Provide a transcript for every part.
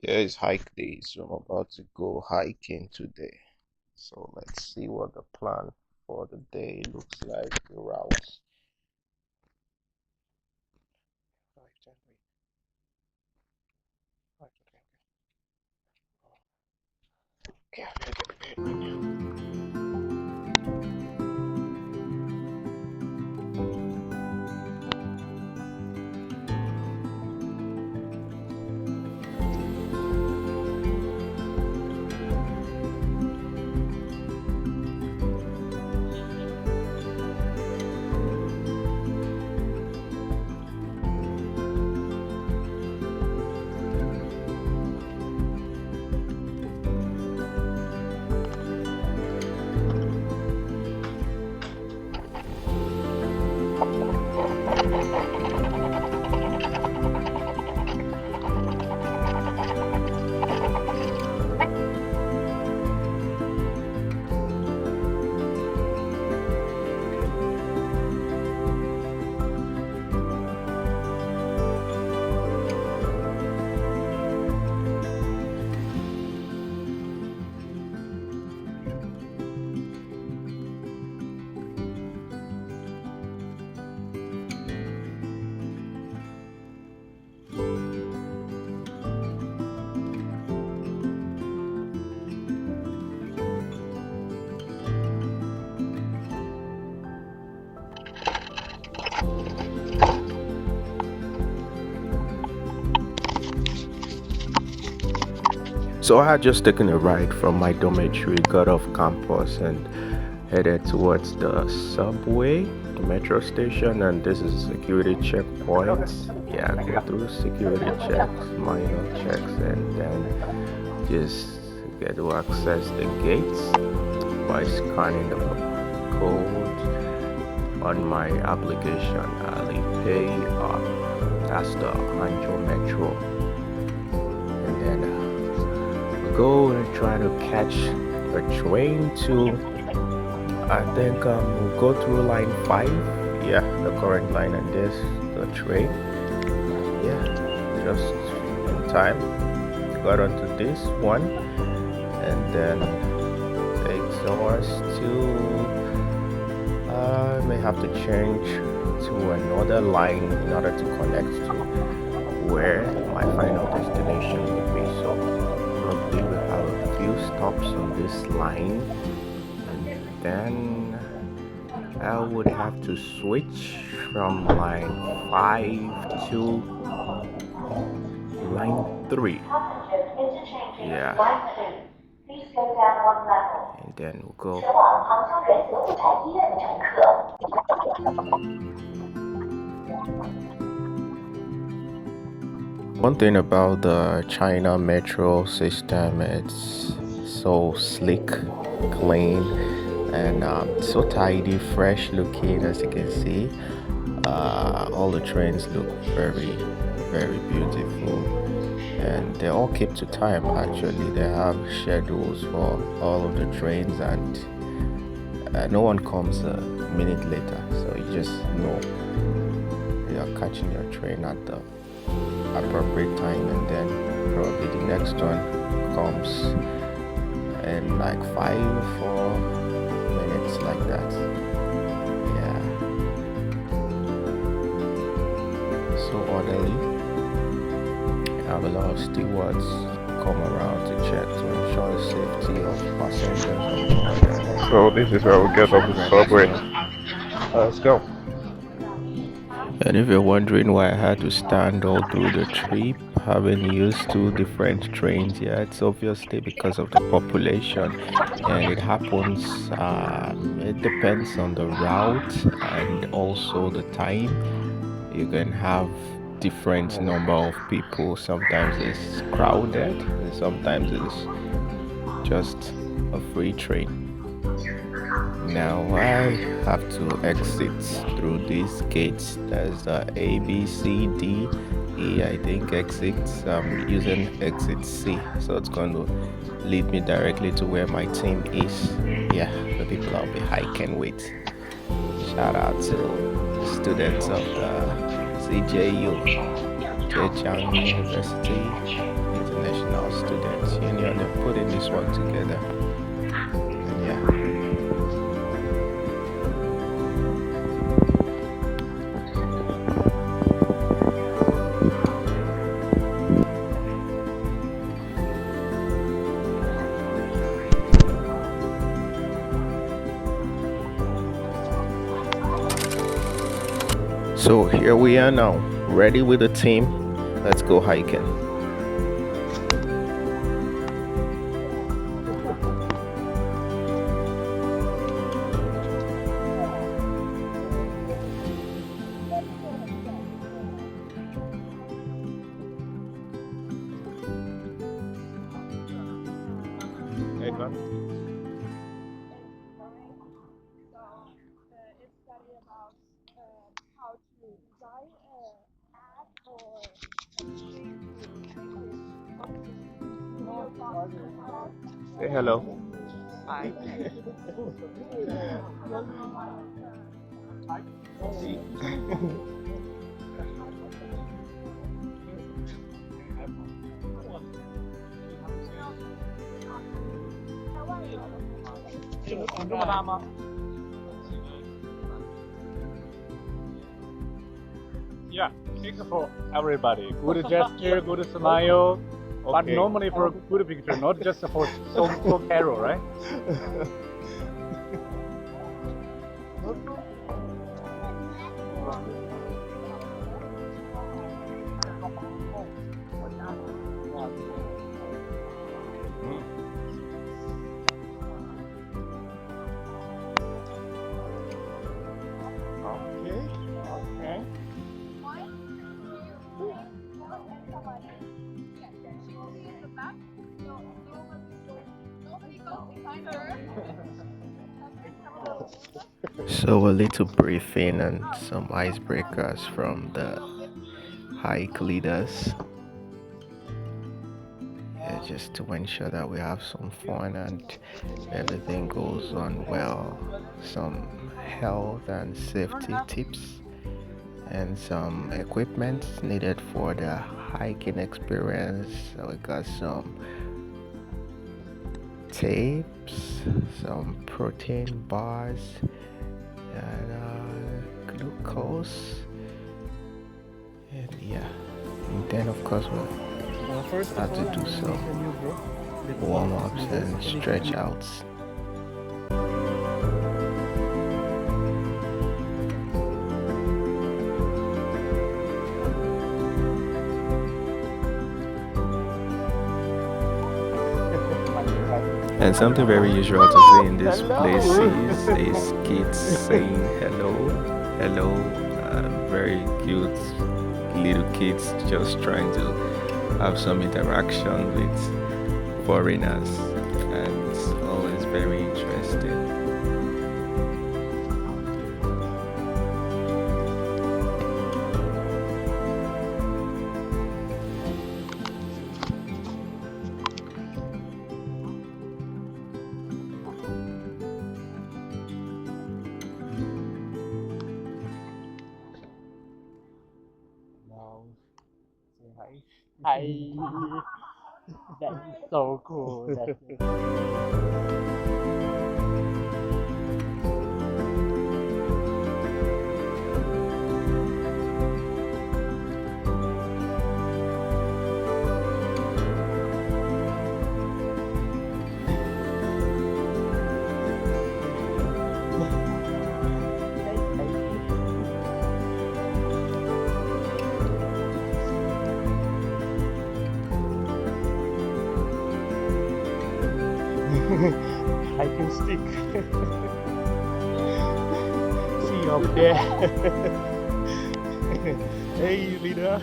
Here is hike day, so I'm about to go hiking today. So let's see what the plan for the day looks like, the route. So I had just taken a ride from my dormitory, got off campus and headed towards the subway, the metro station, and this is a security checkpoint. Yeah, go through security checks, minor checks, and then just get to access the gates by scanning the code on my application, Alipay. That's the Hangzhou Metro, and then go and try to catch a train to, I think we'll go through line 5. Yeah, the current line, and this the train. Yeah, just in time got onto this one, and then takes us to, I may have to change to another line in order to connect to where my final destination will be. So probably we'll have a few stops on this line, and then I would have to switch from line 5 to line 3. Yeah. Please go down one level. And then we'll go. One thing about the China metro system, it's so slick, clean, and so tidy, fresh looking. As you can see, all the trains look very, very beautiful, and they all keep to time. Actually, they have schedules for all of the trains, and no one comes a minute later, so you just know you're catching your train at the appropriate time, and then probably the next one comes in like 5 or 4 minutes, like that. Yeah, so orderly. Have a lot of stewards come around to check to ensure the safety of passengers. So this is where we get off the subway. Let's go. And if you're wondering why I had to stand all through the trip, having used 2 different trains, yeah, it's obviously because of the population, and it happens. It depends on the route and also the time. You can have different number of people. Sometimes it's crowded, and sometimes it's just a free train. Now I have to exit through these gates. There's the A, B, C, D, E. I think exits. I'm using exit C, so it's going to lead me directly to where my team is. Yeah, the people I'll be hiking with. Shout out to the students of the CJU, Zhejiang University. International Students Union. They're putting this one together. And yeah. So here we are now, ready with the team. Let's go hiking. Hey, man. Say hello. Hi. Yeah, picture for everybody. Good gesture, good smile. But Okay. normally for a good picture, not just for so Carol, right? Okay. Okay. So a little briefing and some icebreakers from the hike leaders. Yeah, just to ensure that we have some fun and everything goes on well. Some health and safety tips and some equipment needed for the hiking experience. So we got some tapes, some protein bars, and glucose. And yeah, and then of course we'll have to do some warm-ups and stretch outs. And something very usual to see in this place is kids saying hello, hello, very cute little kids just trying to have some interaction with foreigners, and it's always very interesting. Now, say hi. Hi. That is so cool. That's Hiking stick. See you up there. Hey, leader.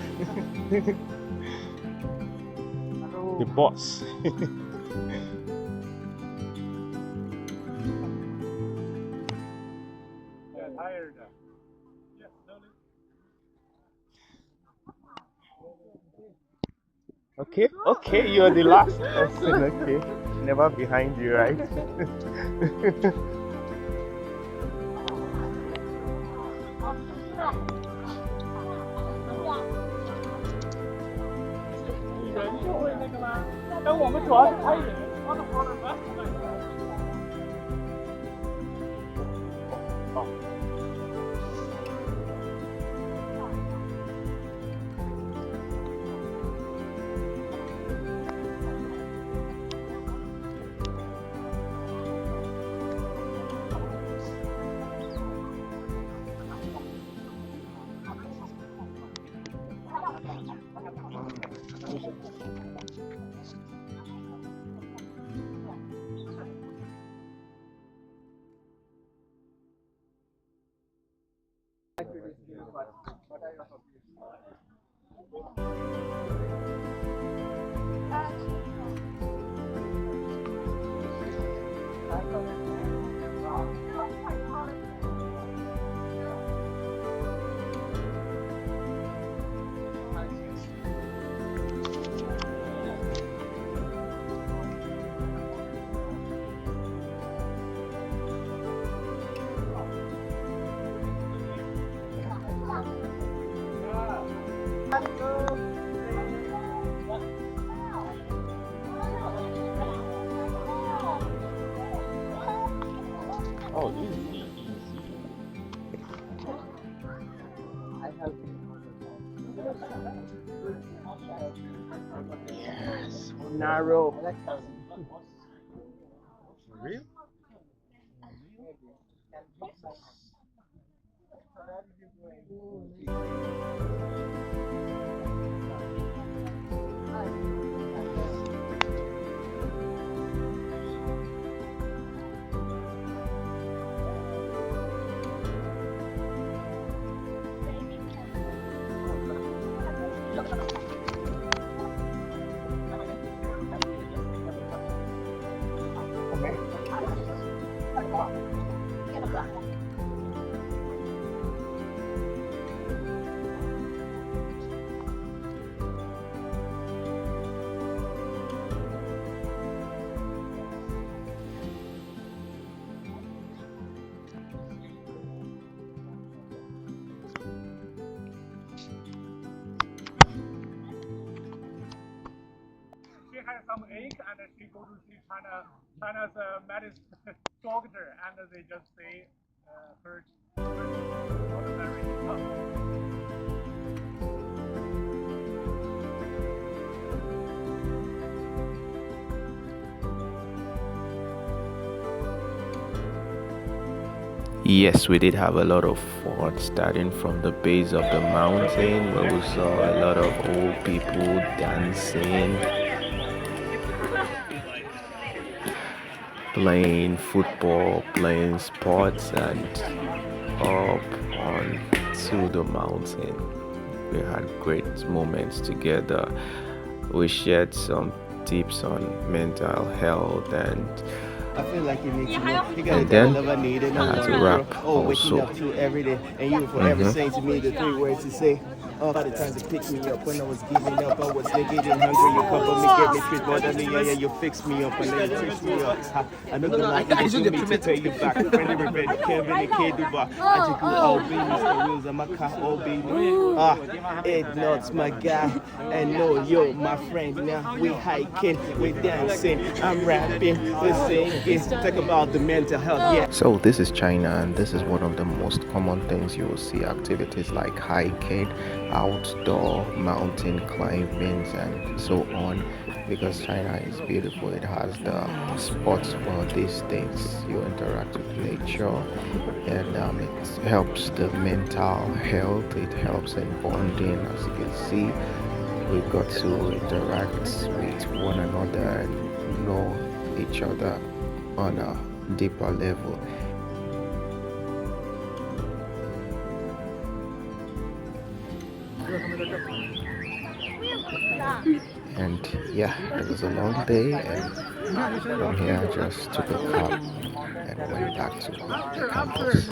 The boss. Tired. Okay, okay, you're the last person, okay. Never behind you, right? 吗？但我们主要是拍人。Oh, easy. Yes, narrow. For real? She had some ache and she go to see China's medicine doctor and they just say her not very tough. Yes, we did have a lot of fun starting from the base of the mountain where we saw a lot of old people dancing, playing football, playing sports, and up on to the mountain. We had great moments together. We shared some tips on mental health and I feel like you need to know. You gotta and tell then me love I need it. I had to rap Oh, waking also. up to every day. And you forever saying to me the three words to say. By the time to pick me up when I was giving up, I was getting hungry. You cover me, get me treat more than me. Yeah, you fix me up and then you teach me up. I know the life is to me to pay you back. Friendly revenge, Kevin and Keduba. I just go all be Mr. Wheels and my car all be. Ed Nuts, my guy. And no, yo, my friend. Now we hiking, we dancing, I'm rapping, we singing. Talk about the mental health, yeah. So this is China, and this is one of the most common things you will see: activities like hiking, outdoor mountain climbing, and so on. Because China is beautiful, it has the spots for these things. You interact with nature, and it helps the mental health. It helps in bonding, as you can see. We got to interact with one another and know each other on a deeper level. And yeah, it was a long day, and from here I just took a cab and went back to the campus.